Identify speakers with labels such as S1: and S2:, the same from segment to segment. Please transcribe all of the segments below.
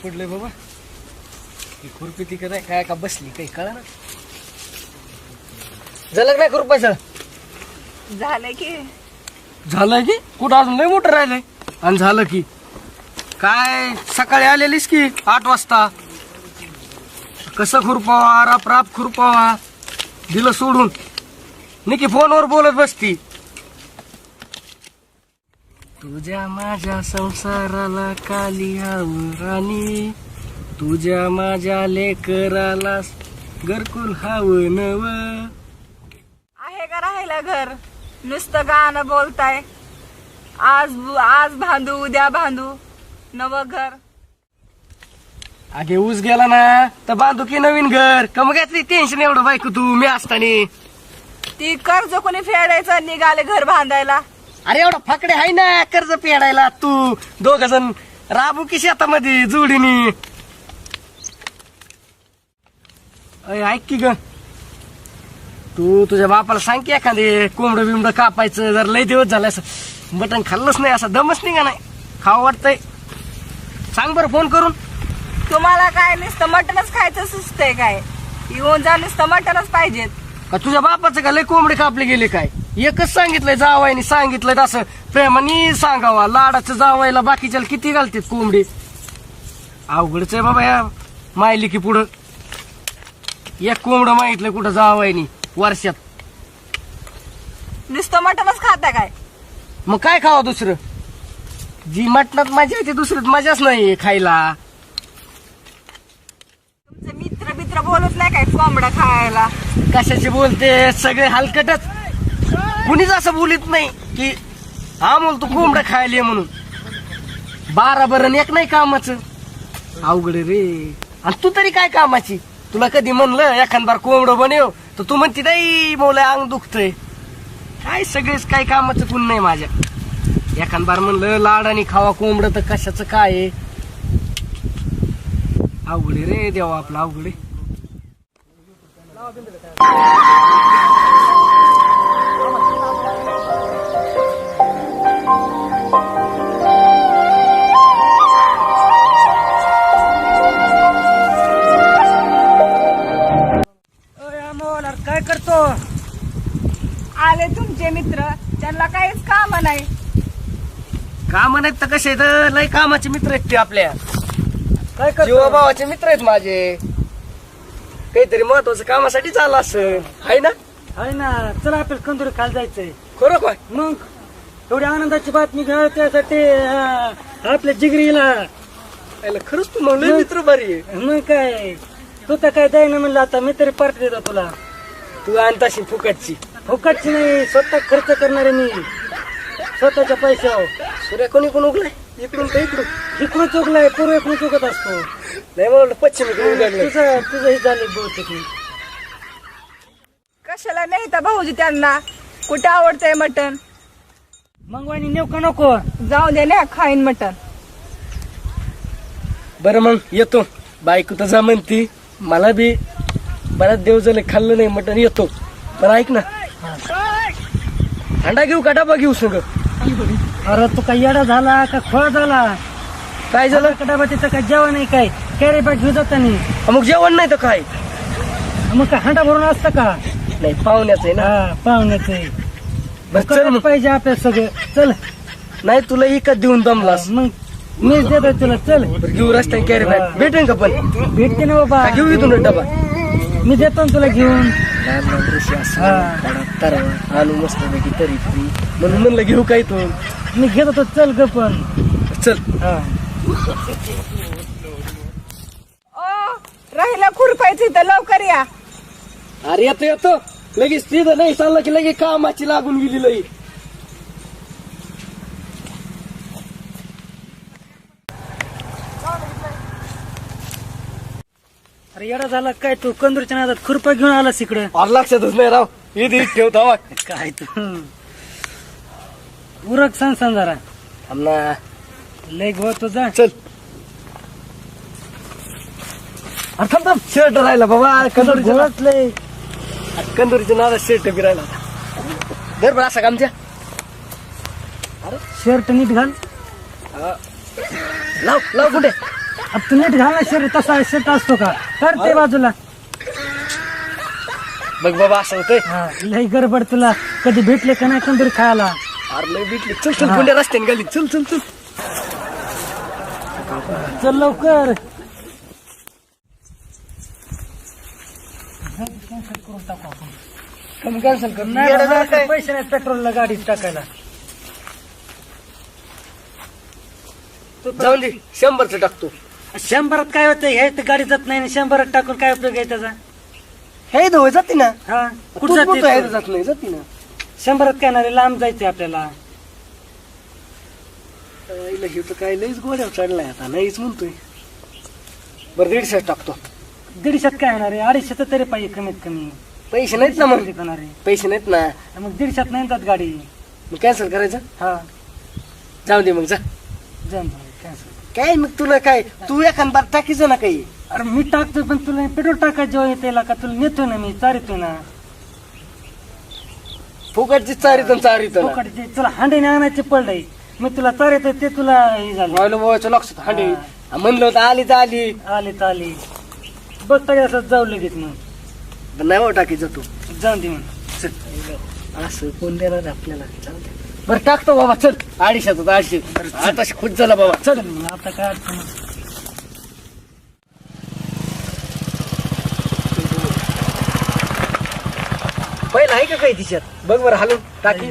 S1: पडले बाबा. ही खुरपी ती काय काय का बसली काही कळा ना. झालं नाही खुरपायचं.
S2: झालंय की
S1: झालंय की कुठं अजून लय मोठं राहिलंय. आणि झालं की काय सकाळी आलेलीस की 8 वाजता. कसं खुरपावा राप राप खुरपावा दिलं सोडून. निकी फोनवर बोलत बसती. तुझ्या माझ्या संसाराला काली हवं राणी. तुझ्या माझ्या लेकराला घरकुल हवं नव.
S2: आहे का राहिला घर नुसतं गाणं बोलताय. आज बांधू उद्या बांधू नवं घर.
S1: अगे ऊस गेला ना तर बांधू की नवीन घर. कम घेतली टेन्शन एवढं बायको तू मी असताना.
S2: ती कर्ज कोणी फेडायचं निघाले घर बांधायला.
S1: अरे एवढा फाकडे आहे ना कर्ज फेडायला. तू 2 जण राबू की शेतामध्ये जोडीनी. ऐक की ग तू तुझ्या बापाला सांग की एखादे कोंबडं बिंबड कापायचं. जर लय दिवस झाला असं मटण खाल्लंच नाही असा दमच निघा नाही खावं वाटतंय. सांग बरं फोन करून.
S2: तुम्हाला काय नुसतं मटणच खायचं सुचतंय काय. येऊन जा नुसतं मटणच पाहिजेत.
S1: का तुझ्या बापाचं का लय कोंबडे कापले गेले काय. एकच सांगितलंय जावायनी सांगितलंय असं प्रेमानी सांगावा. लाडाचं जावायला बाकीच्या किती घालतात कोंबडी. अवघडच आहे बाबा या मायली की पुढं. एक कोंबडं माहितलं कुठं जावायनी वर्षात.
S2: नुसतं मटणच खाता काय.
S1: मग काय खावं दुसरं. जी मटणात मजा येते दुसरीत मजाच नाही खायला.
S2: तुमचे मित्र बोलत नाही काय कोंबडा खायला.
S1: कशाचे बोलते सगळे हलकटच. कुणीच असं बोलत नाही की हा बोल तू कोंबडा खायला ये म्हणून. 12 बरं एक नाही कामाचं. अवघड रे. आणि तू तरी काय कामाची. तुला कधी म्हणलं एखाद बार कोंबडं बनव तर तू म्हणती नाही बोल अंग दुखतंय. काय सगळेच काय कामाचं कोण नाही माझ्या. एखाद बार म्हणलं लाडानी खावा कोंबडं तर कशाचं काय. अवघड रे देवा आपला अवघड. काय करतो.
S2: आले तुमचे मित्र त्यांना काहीच काम नाही.
S1: काम नाहीत तर कसे तर लय कामाचे मित्र आहेत ते आपल्या. काय जीवाभावाचे मित्र आहेत माझे. काहीतरी महत्वाचं कामासाठी चाललं असं आहे ना.
S3: आहे ना. चला आपल्याला कंदुरी खायला जायचंय.
S1: खरं काय.
S3: मग एवढी आनंदाची बातमी घ्या त्यासाठी आपल्या जिगरीला.
S1: खरंच तू मग लय मित्र भारी आहे.
S3: मग काय तू तर काय द्याय ना म्हणलं. आता मी तरी पार्टी देतो तुला.
S1: तू आणताशी फुकटची.
S3: फुकटची नाही स्वतः खर्च करणारे मी स्वतःच्या पैशावर.
S1: सूर्य कोणी कोण उगलाय इकडून का इकडून.
S3: इकडून चुकलाय पूर्वेकडून चुकत असतो.
S1: नाही मला पश्चिमेकडून उघडलं.
S3: तुझं हे झालं बहुतेक.
S2: कशाला नाही तर भाऊजी त्यांना कुठं आवडतंय मटण.
S3: मग वाणी नेऊ का नको.
S2: जाऊ दे ना खाईन मटण.
S1: बरं मग येतो. बायको तर जा म्हणती. मला बी बराच देव झाले खाल्लं नाही मटण. येतो पण ऐक ना अंडा घेऊ का डबा घेऊ सगळं.
S3: अरे तू काय येडा झाला का खोळा झाला.
S1: काय झालं.
S3: डबा तिथं काय जेवण नाही काय कॅरी बॅग घेऊ जाता नाही.
S1: मग जेवण नाही तर काय.
S3: मग काय हांडा भरून असतं का.
S1: नाही पाहुण्याचं आहे ना.
S3: पाहुण्याचं आहे.
S1: चल मग.
S3: पाहिजे आपल्या सगळं. चल
S1: नाही तुला इकत देऊन दमलास.
S3: मग मीच देतो तुला. चल
S1: घेऊ रस्त्याने कॅरी बॅग भेटेन का पण.
S3: भेटते ना बाबा.
S1: घेऊ इथून डबा.
S3: मी देतो ना तुला घेऊन.
S1: लहान लहान ऋषी असं तरवा आणू मस्त पैकी तरी म्हणून म्हणलं घेऊ काय तू.
S3: मी घेत होतो. चल ग पण
S1: चल.
S2: ओ राहिला खुरपायचं तर लवकर या.
S1: अरे येतो येतो लगेच. तिथं नाही चाललं की लगेच कामाची लागून गेली लई.
S3: अरे येडा झाला काय तू. कंदूरच्या नादात खुरपा घेऊन आलास इकडे.
S1: फार लक्षातच नाही राव. इथे ठेवतो
S3: काय तू उरक सांग जरा.
S1: ना
S3: लय गो तुझा.
S1: चल. अरे थांब शर्ट राहिला बाबा.
S3: लय
S1: कंदुरीच्या नादात शर्ट बी राहिला. दर बरं असा कामच्या.
S3: शर्ट नीट घाल.
S1: लाव लाव कुठे
S3: अब तू नीट घाल ना शर्ट, तसा शर्ट असतो का? कर ते बाजूला.
S1: बघ बाबा असं होतंय.
S3: हा, लई गडबड तुला. कधी भेटले का नाही कंदूर खायला?
S1: अरे लय भेटली. चल चल कोणत्या रस्त्याने गेली. चल चल चल.
S3: चल लवकर.
S1: कमी कॅन्सल कर.
S3: नाही
S1: येडं
S3: बाबा,
S1: झालं काय?
S3: पैसे नाही पेट्रोलला गाडीत टाकायला.
S1: जाऊन दे 100चं टाकतो.
S3: 100त काय होतं? हे तर गाडी जात नाही. 100त टाकून काय उपयोग आहे त्याचा?
S1: हे धुवे जाते ना.
S3: हा,
S1: कुठं
S3: कुठं
S1: जाते?
S3: जाते?
S1: जात नाही जाते ना.
S3: 100त काय नाही, लांब जायचंय आपल्याला.
S1: हिला हे तर काय लईच गोड्यावर चढलाय आता. नाहीच म्हणतोय. बरं 150 टाकतो.
S3: 150त काय होणार आहे? 250 तरी पाहिजे कमीत कमी.
S1: पैसे नाहीत ना मग.
S3: किती होणार आहे?
S1: पैसे नाहीत ना.
S3: मग 150त नाही जात गाडी.
S1: मग कॅन्सल करायचं.
S3: हा,
S1: जाऊ दे मग जा.
S3: जाऊन कॅन्सल.
S1: काय मग तुला काय, तू एखाद बार टाकीचं ना काही.
S3: अरे मी टाकतोय, पण तुला पेट्रोल टाकायचं जेव्हा येते का? तुला नेतोय ना मी, चारितोय ना.
S1: फुकटची चारीतून चारीतून
S3: फुकटचे तुला हांडीने आणायचे पडलंय. मी तुला चारितोय ते तुला हे झालं.
S1: व्हायला बाबाच्या लक्षात हांडे. म्हणलं होतं आली तर आली.
S3: आली तर आली. बघ असं जाऊ लगेच मग.
S1: नाही हो टाकीचं तू.
S3: जाऊन दे मग.
S1: असं कोण देणार आपल्याला. जाऊ दे. बरं टाकतो बाबा. चल 250 आता खुश झाला बाबा. चल.
S3: मग आता काय अडचण नाही.
S1: पहिला आहे का काही तिच्यात? बघ बरं हालून टाकी.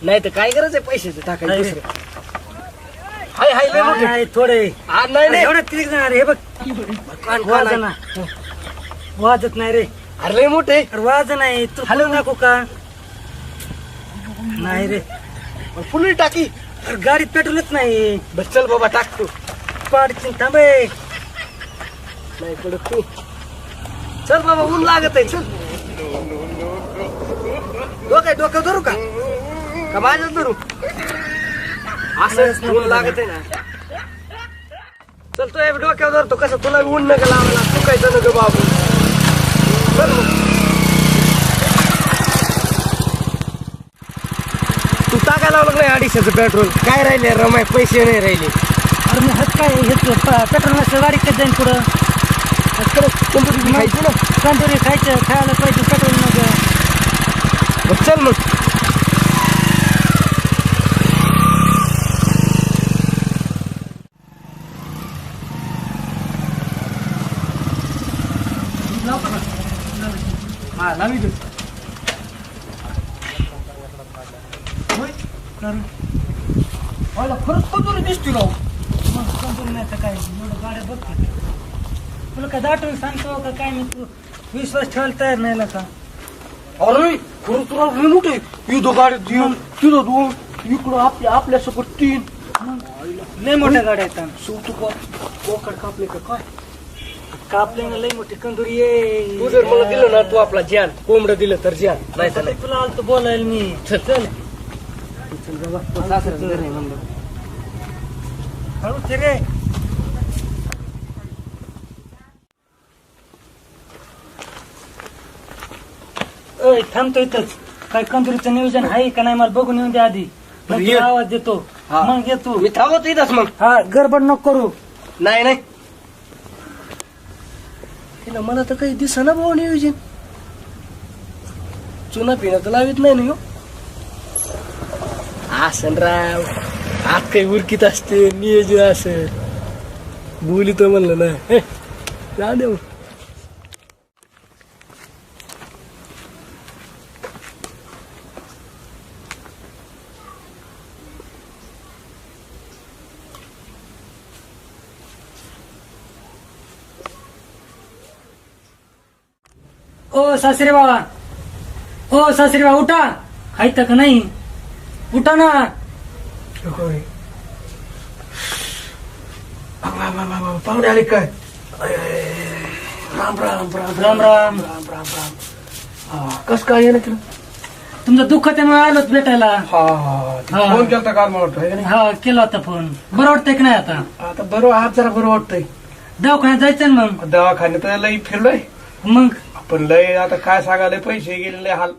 S1: नाही तर काय गरज आहे पैशाचं टाकायचं
S3: नाही.
S1: दुसरं. हाय हाय लय मोठे.
S3: नाही, थोडे
S1: नाही नाही.
S3: एवढं क्लिक जाणार. हे बघ वाज ना. वाजत नाही रे.
S1: अरे लय मोठे.
S3: अरे वाज नाही. तू हलवून दाखवू का? नाही रे.
S1: फुल टाकी.
S3: अरे गाडीत पेट्रोलच नाही.
S1: बस चल बाबा टाकतो.
S3: पाडची थांबे.
S1: नाही पडत तू. चल बाबा ऊन लागत आहे. चल. डोकं धरू का माझ्याच धरू? असं ऊन लागत आहे ना. चल तू डोक्यावर धरतो. कसं तुला ऊन नका लावायला. तू काय जण ग बाबू. चल मग. तू टाकायला लावलं नाही 250चं पेट्रोल. काय राहिले रमाय? पैसे नाही राहिले.
S3: अरे मग हात काय घेतलं? पेट्रोल नसलं गाडी कधी जाईन पुढं?
S1: कंपनी खायची ना.
S3: कंदुरी खायचं, खायला पाहिजे पेट्रोल नको.
S1: मग चल मग.
S3: हा लावी दे.
S1: खरंच कंपनी दिसते राव.
S3: मग कंदुरी नाही तर काय एवढं गाड्या बघते. तुला काय दाटून सांगतो का काय? मी तू विश्वास ठेवायला तयार नाही का?
S1: अरे खरं तुला लय मोठे. इथं गाड्यात येऊन तिथं 2 इकडं आपल्या सोबत 3.
S3: लय मोठ्या गाड्या आहेत.
S1: शेवटी कोकड कापले का काय?
S3: कापल्यानं लय मोठी कंदुरी ये.
S1: तू जर मला दिलं ना, तू आपला जान कोंबडं दिलं तर जान. नाही तर नाही.
S3: तुला आलतो बोलायला मी. चल
S1: चल बाबा. तो सासऱ्याचं घर आहे म्हणलं.
S3: हळू ते रे. ओय थांबतो इथंच. काय कंदुरीचं नियोजन आहे का नाही मला बघून येऊन दे आधी. मग
S1: ये.
S3: तुला आवाज देतो.
S1: हा.
S3: मग येतो.
S1: मी थांबवतो इथंच मग.
S3: हा गडबड नको करू.
S1: नाही नाही. तिला मला तर काही दिसना भाऊ नियोजन. चुना पिणं तर लावित नाही ना ह्यो. आसन राव. आत काही उरकीत असते नियोजन असं बोली तर म्हणलं ना. जा देऊ.
S3: ओ सासरे बाबा. ओ सासरे बाबा उठा. खायचं का नाही? उठा ना.
S1: पाहुणे आले काय? राम राम राम
S3: राम राम.
S1: कस काय येणं केलं?
S3: तुमचं दुःख त्यामुळे आलोच भेटायला.
S1: हा
S3: फोन
S1: केलता काल मला वाटतं.
S3: हा केला होता फोन. बरं वाटतंय की नाही आता?
S1: आता बरं आज जरा बरं वाटतंय.
S3: दवाखान्यात जायचं ना मग.
S1: दवाखान्यात लई फिरलोय.
S3: मग
S1: पण लय आता काय सांगायला पैसे गेलेले हाल.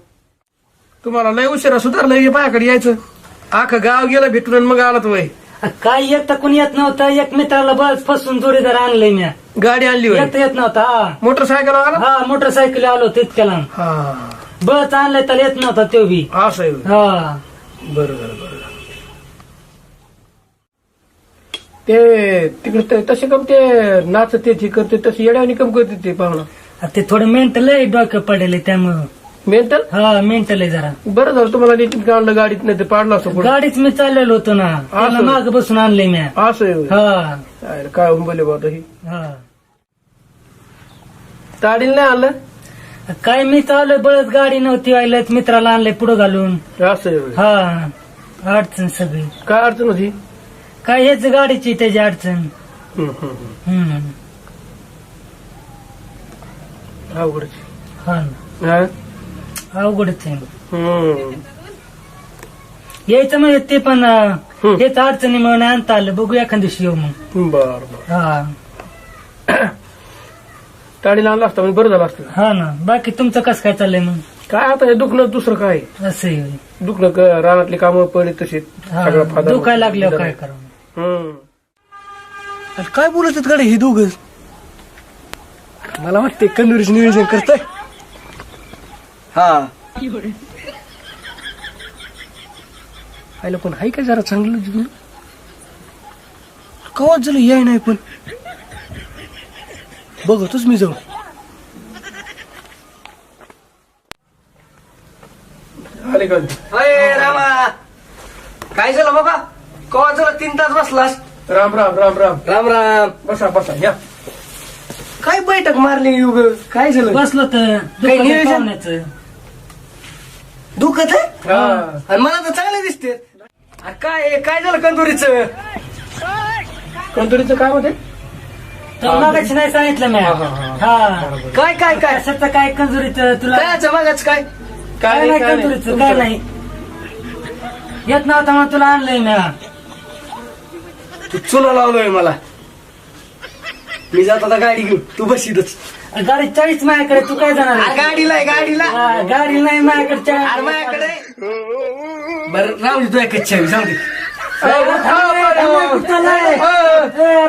S1: तुम्हाला लय उशिरा सुधारलंय माझ्याकडे यायचं. आखं गाव गेलं भेटून आणि मग आलात वय.
S3: काय एक तर कोणी येत नव्हतं. एक मित्राला बस फसून जोडीदार आणलंय मी.
S1: गाडी आणली होय?
S3: एक तर येत नव्हता. हा
S1: मोटरसायकल आला?
S3: हा मोटरसायकल आलो तितक्याला.
S1: हा
S3: बस आणलंय तर येत नव्हता तो बी.
S1: असं आहे होय.
S3: हा
S1: बरोबर. ते तिकडे तसे कम ते नाचते हे करते तसे येड्यावानी कम करते ते पाहुणा.
S3: ते थोडं मेंटल आहे डोकं पडेल त्यामुळं.
S1: मेंटल?
S3: हा मेंटल आहे जरा.
S1: बरं झालं तुम्हाला नीट काढलं गाडीत, नाही ते पाडलं असं पुढं.
S3: गाडीच मी चाललेलो होतो ना त्याला माग बसून आणलंय मी.
S1: असं आहे होय.
S3: हा
S1: काय बोले बाबा ही
S3: हा
S1: ताडील नाही आणलं?
S3: काय मी चाललोय बळच गाडी नव्हती व्हायला मित्राला आणलंय पुढं घालून.
S1: असं आहे होय.
S3: हा अडचण सगळी.
S1: काय अडचण होती?
S3: काय हेच गाडीची त्याची अडचण.
S1: अवघड.
S3: हा ना अवघडच आहे. यायचं म्हणजे ते पण हेच अडचणी म्हणून आणता आलं. बघू एखाद दिवशी येऊ मग.
S1: बर.
S3: हा
S1: ताडीला आणलं असतं म्हणजे बरं झालं असतं.
S3: हा ना. बाकी तुमचं कसं काय चाललंय मग?
S1: काय आता हे दुखणं दुसरं काय
S3: असं आहे.
S1: दुखणं रानातली कामं पडली तशी
S3: दुखायला लागल्यावर काय करावं.
S1: काय बोलत आहेत गाडी ही दोघं? मला वाटते कंदुरीचं नियोजन करतोय. हा आयला पण हाय काय जरा चांगलं कवाच झालं याय नाही पण बघतोच मी जाऊ. आले का? अरे रामा काय झालं बाबा? कवा झालं 3 तास बसलास? राम राम राम राम राम राम. बसा बसा या. काय बैठक मारली युग? काय झालं?
S3: बसलो तर
S1: काही नियोजन?
S3: पाहुण्याचं.
S1: दुखत आहे आणि मला तर चांगले दिसते. काय झालं कंदुरीचं? कंदुरीचं काय होते?
S3: तर मागाशी नाही सांगितलं मी. हा
S1: काय काय काय
S3: कशाचं काय कंजुरीचं तुला?
S1: कायचं मागाच काय?
S3: काय नाही कंजुरीचं काय नाही. येत नव्हता म्हणून तुला आणलंय मी.
S1: तू चुना लावलोय मला. मी जात आता गाडी घेऊन, तू बसीतच.
S3: गाडी 40 माझ्याकडे. तू काय जाणार आहे?
S1: गाडीला आहे गाडीला.
S3: गाडी नाही माझ्याकडे
S1: अरे
S3: 40.
S1: माझ्याकडे बरं राहू दे. तू एक चावी जाऊ दे.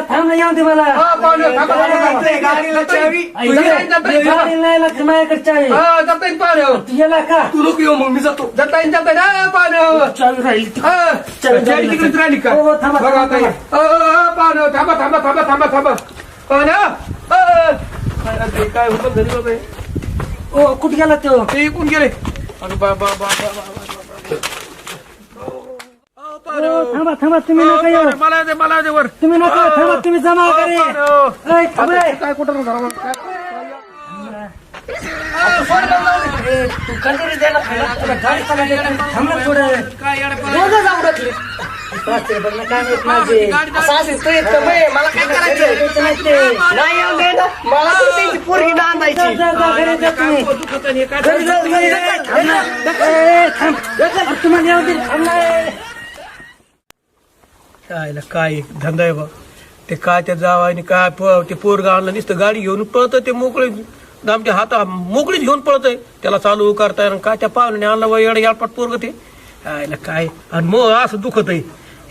S3: थांब ना येऊन दे मला.
S1: गाडीला चावी
S3: गाडी नाही लागते माझ्याकडे चावी. तू गेला का?
S1: तू नको येऊ मग मी जातो.
S3: चावी राहील.
S1: राहिली का?
S3: हो, थांबा, थांबा.
S1: काय होतं घरी बाबा?
S3: ओ कुठे गेला तो?
S1: ते कोण गेले? अरे बाबा
S3: थांबा तुम्ही नका येऊ.
S1: मला दे वर.
S3: तुम्ही नका थांबा. तुम्ही जमा करे.
S1: काय कुठं तू कंदुरी द्यायला
S3: थांबा थोडं.
S1: जाऊ टाकले. मला काय करायचं नाही येऊ दे ना. मला तर त्यांची पोरगी नांदायची.
S3: तुम्हाला येऊ दे.
S1: काय धंदा आहे बा. ते काय त्या जावानी काय ते पोरगा आणलं नुसतं गाडी घेऊन पळत. ते मोकळे आमच्या हाता मोकळीच घेऊन पळतय. त्याला चालू करताय काय त्या पाहुणे आणलं बा एवढं याडपाट पोरग ते. काय आणि मग असं दुखत आहे.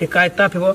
S1: हे काय ताप आहे बा.